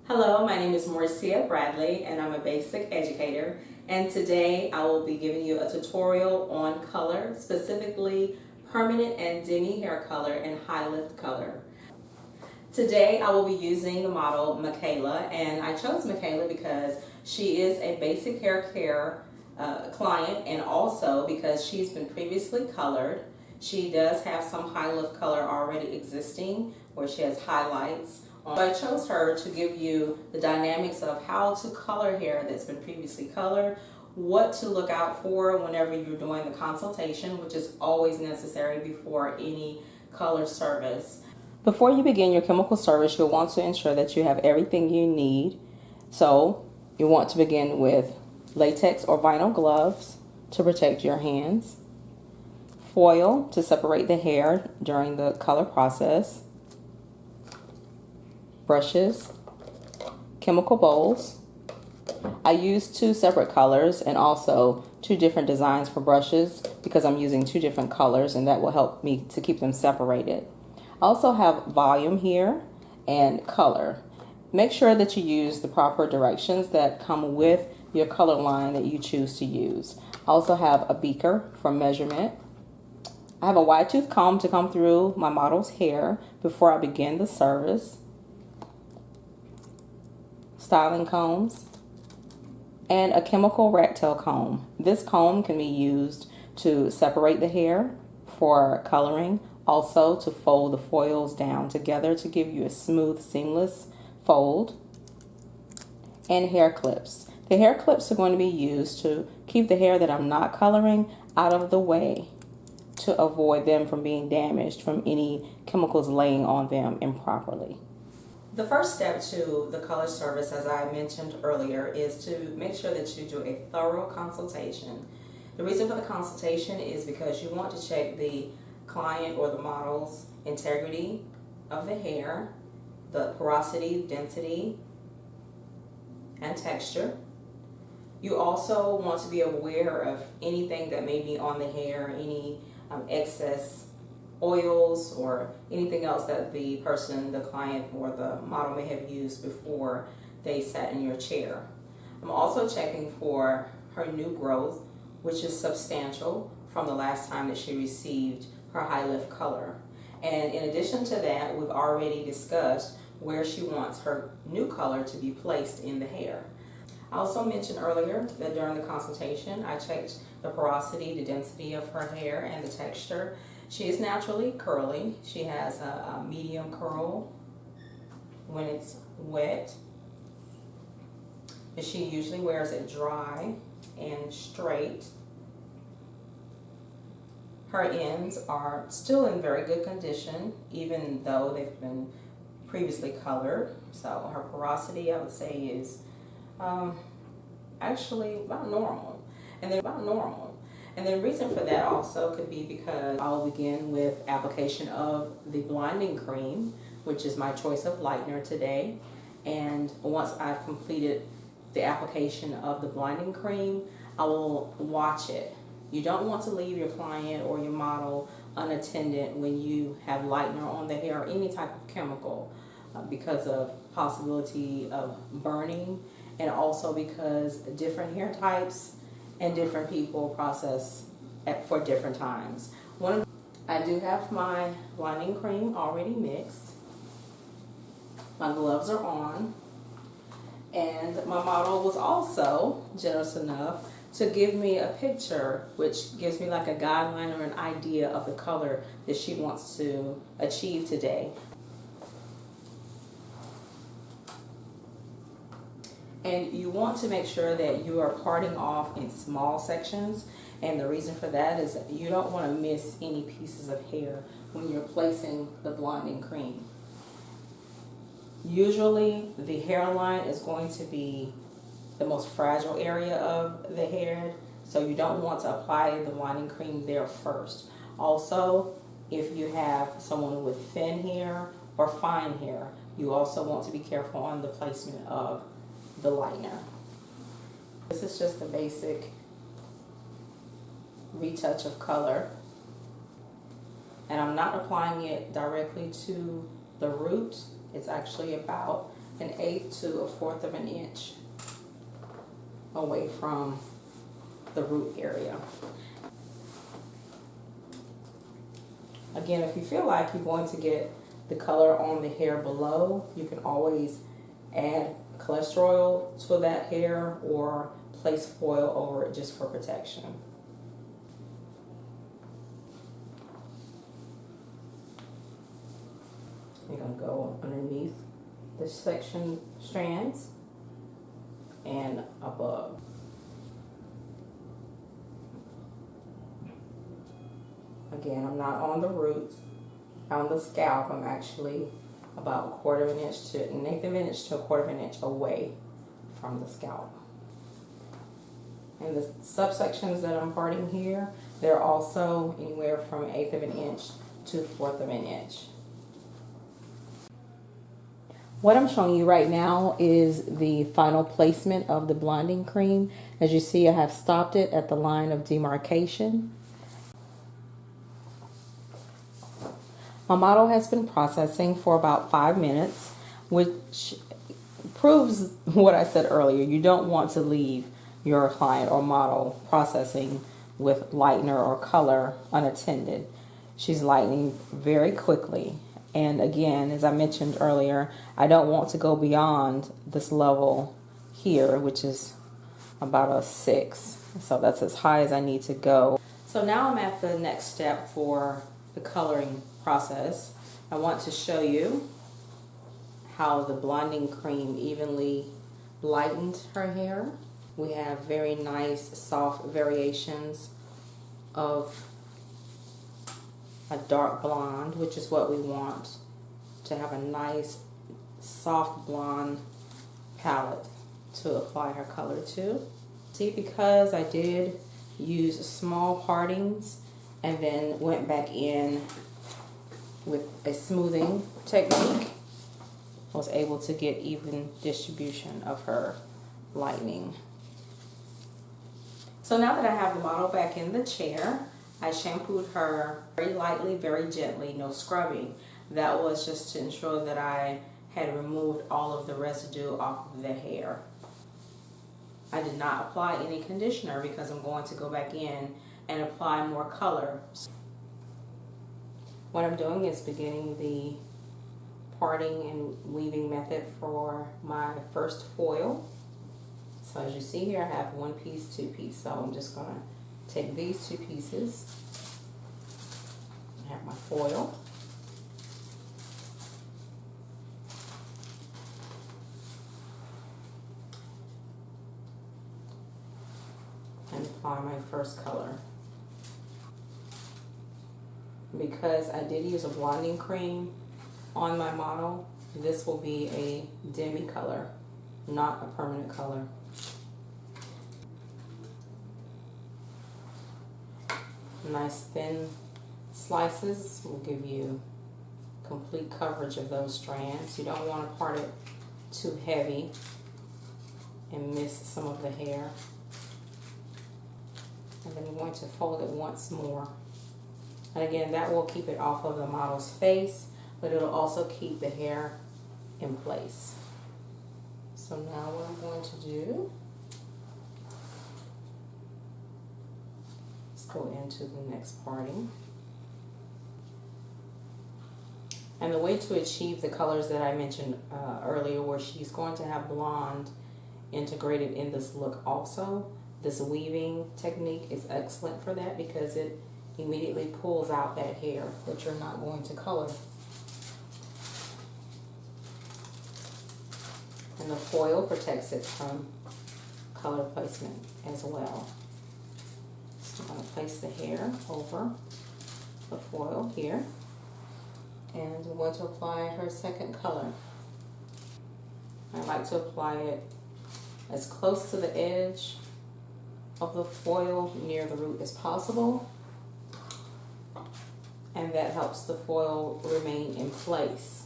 Hello, my name is Marcia Bradley and I'm a basic educator, and today I will be giving you a tutorial on color, specifically permanent and demi hair color and high lift color. Today I will be using the model Michaela, and I chose Michaela because she is a basic hair care client, and also because she's been previously colored. She does have some high lift color already existing where she has highlights. So I chose her to give you the dynamics of how to color hair that's been previously colored, what to look out for whenever you're doing the consultation, which is always necessary before any color service. Before you begin your chemical service, you'll want to ensure that you have everything you need. So you want to begin with latex or vinyl gloves to protect your hands, foil to separate the hair during the color process, brushes, chemical bowls. I use two separate colors and also two different designs for brushes because I'm using two different colors, and that will help me to keep them separated. I also have volume here and color. Make sure that you use the proper directions that come with your color line that you choose to use. I also have a beaker for measurement. I have a wide tooth comb to comb through my model's hair before I begin the service, styling combs, and a chemical rat tail comb. This comb can be used to separate the hair for coloring, also to fold the foils down together to give you a smooth, seamless fold, and hair clips. The hair clips are going to be used to keep the hair that I'm not coloring out of the way to avoid them from being damaged from any chemicals laying on them improperly. The first step to the color service, as I mentioned earlier, is to make sure that you do a thorough consultation. The reason for the consultation is because you want to check the client or the model's integrity of the hair, the porosity, density, and texture. You also want to be aware of anything that may be on the hair, any excess oils or anything else that the person, the client, or the model may have used before they sat in your chair. I'm also checking for her new growth, which is substantial from the last time that she received her high lift color. And in addition to that, we've already discussed where she wants her new color to be placed in the hair. I also mentioned earlier that during the consultation, I checked the porosity, the density of her hair, and the texture. She is naturally curly. She has a medium curl when it's wet. And she usually wears it dry and straight. Her ends are still in very good condition, even though they've been previously colored. So her porosity, I would say, is actually about normal. And the reason for that also could be because I'll begin with application of the blinding cream, which is my choice of lightener today. And once I've completed the application of the blinding cream, I will watch it. You don't want to leave your client or your model unattended when you have lightener on the hair or any type of chemical because of possibility of burning, and also because different hair types and different people process for different times. I do have my blinding cream already mixed. My gloves are on. And my model was also generous enough to give me a picture which gives me like a guideline or an idea of the color that she wants to achieve today. And you want to make sure that you are parting off in small sections, and the reason for that is that you don't want to miss any pieces of hair when you're placing the blinding cream. Usually the hairline is going to be the most fragile area of the head, so you don't want to apply the blinding cream there first. Also, if you have someone with thin hair or fine hair, you also want to be careful on the placement of the lightener. This is just the basic retouch of color, and I'm not applying it directly to the root. It's actually about 1/8 to 1/4 of an inch away from the root area. Again, if you feel like you're going to get the color on the hair below, you can always add cholesterol oil to that hair or place foil over it just for protection. You're going to go underneath the section strands and above. Again, I'm not on the roots, on the scalp. I'm actually about 1/4 of an inch to 1/8 of an inch to 1/4 of an inch away from the scalp. And the subsections that I'm parting here, they're also anywhere from 1/8 of an inch to 1/4 of an inch. What I'm showing you right now is the final placement of the blonding cream. As you see, I have stopped it at the line of demarcation. My model has been processing for about 5 minutes, which proves what I said earlier. You don't want to leave your client or model processing with lightener or color unattended. She's lightening very quickly. And again, as I mentioned earlier, I don't want to go beyond this level here, which is about a 6. So that's as high as I need to go. So now I'm at the next step for the coloring process. I want to show you how the blonding cream evenly lightened her hair. We have very nice soft variations of a dark blonde, which is what we want, to have a nice soft blonde palette to apply her color to. See, because I did use small partings and then went back in with a smoothing technique, I was able to get even distribution of her lightening. So now that I have the model back in the chair, I shampooed her very lightly, very gently, no scrubbing. That was just to ensure that I had removed all of the residue off of the hair. I did not apply any conditioner because I'm going to go back in and apply more color. What I'm doing is beginning the parting and weaving method for my first foil. So as you see here, I have 1 piece, 2 piece. So I'm just going to take these 2 pieces. I have my foil. And apply my first color. Because I did use a blonding cream on my model, this will be a demi color, not a permanent color. Nice thin slices will give you complete coverage of those strands. You don't want to part it too heavy and miss some of the hair. And then I'm going to fold it once more. And again, that will keep it off of the model's face, but it'll also keep the hair in place. So now what I'm going to do is go into the next parting. And the way to achieve the colors that I mentioned earlier, where she's going to have blonde integrated in this look also, this weaving technique is excellent for that because it immediately pulls out that hair that you're not going to color. And the foil protects it from color placement as well. So I'm going to place the hair over the foil here. And I'm going to apply her second color. I like to apply it as close to the edge of the foil near the root as possible. And that helps the foil remain in place.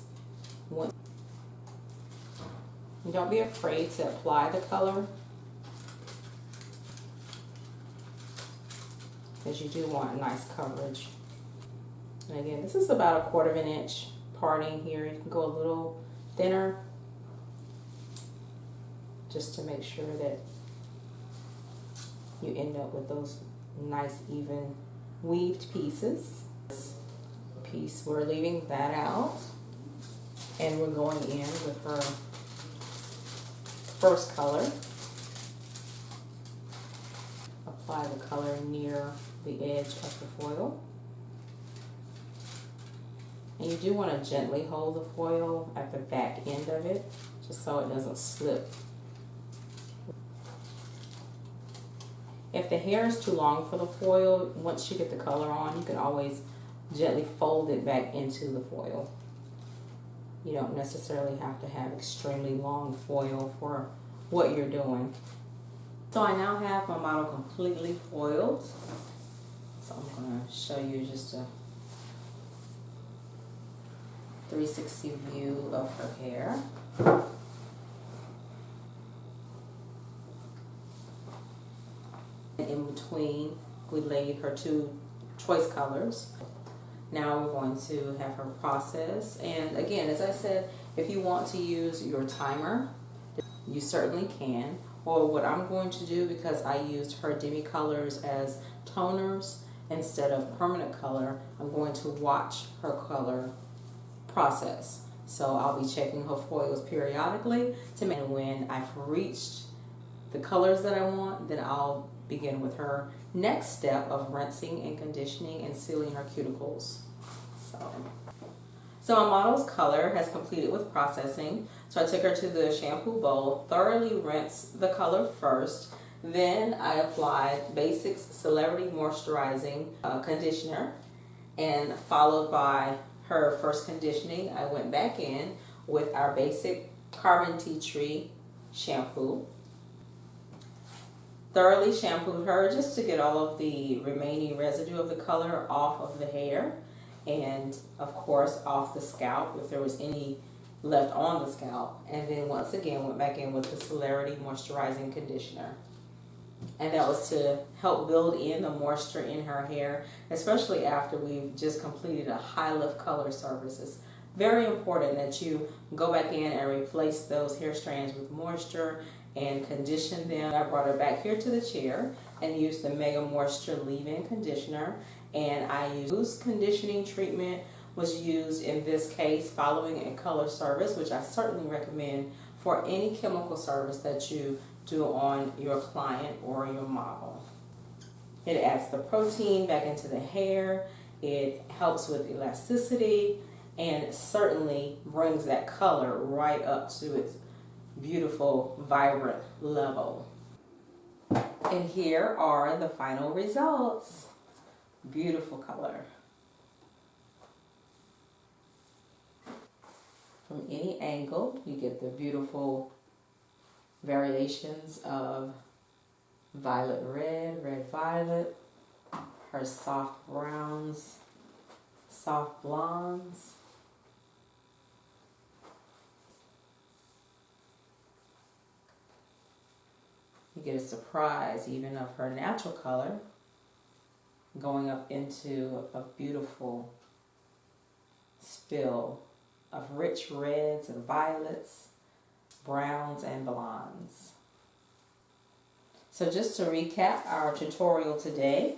Don't be afraid to apply the color, because you do want a nice coverage. And again, this is about 1/4 of an inch parting here. You can go a little thinner just to make sure that you end up with those nice even weaved pieces. This piece, we're leaving that out, and we're going in with her first color. Apply the color near the edge of the foil. And you do want to gently hold the foil at the back end of it, just so it doesn't slip. If the hair is too long for the foil, once you get the color on, you can always gently fold it back into the foil. You don't necessarily have to have extremely long foil for what you're doing. So I now have my model completely foiled. So I'm going to show you just a 360 view of her hair. In between, we laid her two choice colors. Now we're going to have her process. And again, as I said, if you want to use your timer, you certainly can. Or what I'm going to do, because I used her demi colors as toners instead of permanent color, I'm going to watch her color process. So I'll be checking her foils periodically to make, when I've reached the colors that I want, then I'll begin with her next step of rinsing and conditioning and sealing her cuticles. So my model's color has completed with processing. So I took her to the shampoo bowl, thoroughly rinsed the color first, then I applied Basics Celebrity Moisturizing Conditioner, and followed by her first conditioning, I went back in with our basic Carbon Tea Tree shampoo. Thoroughly shampooed her just to get all of the remaining residue of the color off of the hair, and of course off the scalp if there was any left on the scalp. And then once again went back in with the Celerity Moisturizing Conditioner. And that was to help build in the moisture in her hair, especially after we've just completed a high lift color service. It's very important that you go back in and replace those hair strands with moisture and condition them. I brought her back here to the chair and used the Mega Moisture Leave-In Conditioner, and I used loose conditioning treatment was used in this case following a color service, which I certainly recommend for any chemical service that you do on your client or your model. It adds the protein back into the hair, it helps with elasticity, and certainly brings that color right up to its beautiful, vibrant level. And here are the final results. Beautiful color. From any angle, you get the beautiful variations of violet red, red violet, her soft browns, soft blondes. You get a surprise even of her natural color going up into a beautiful spill of rich reds and violets, browns and blondes. So just to recap our tutorial today,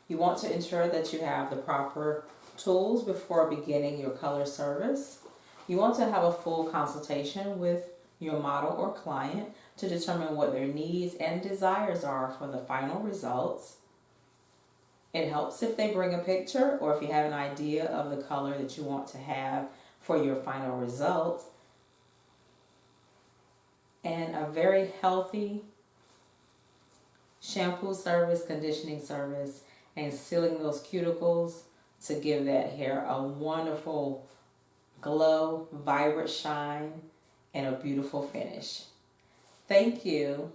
you want to ensure that you have the proper tools before beginning your color service. You want to have a full consultation with your model or client to determine what their needs and desires are for the final results. It helps if they bring a picture or if you have an idea of the color that you want to have for your final result. And a very healthy shampoo service, conditioning service, and sealing those cuticles to give that hair a wonderful glow, vibrant shine, and a beautiful finish. Thank you.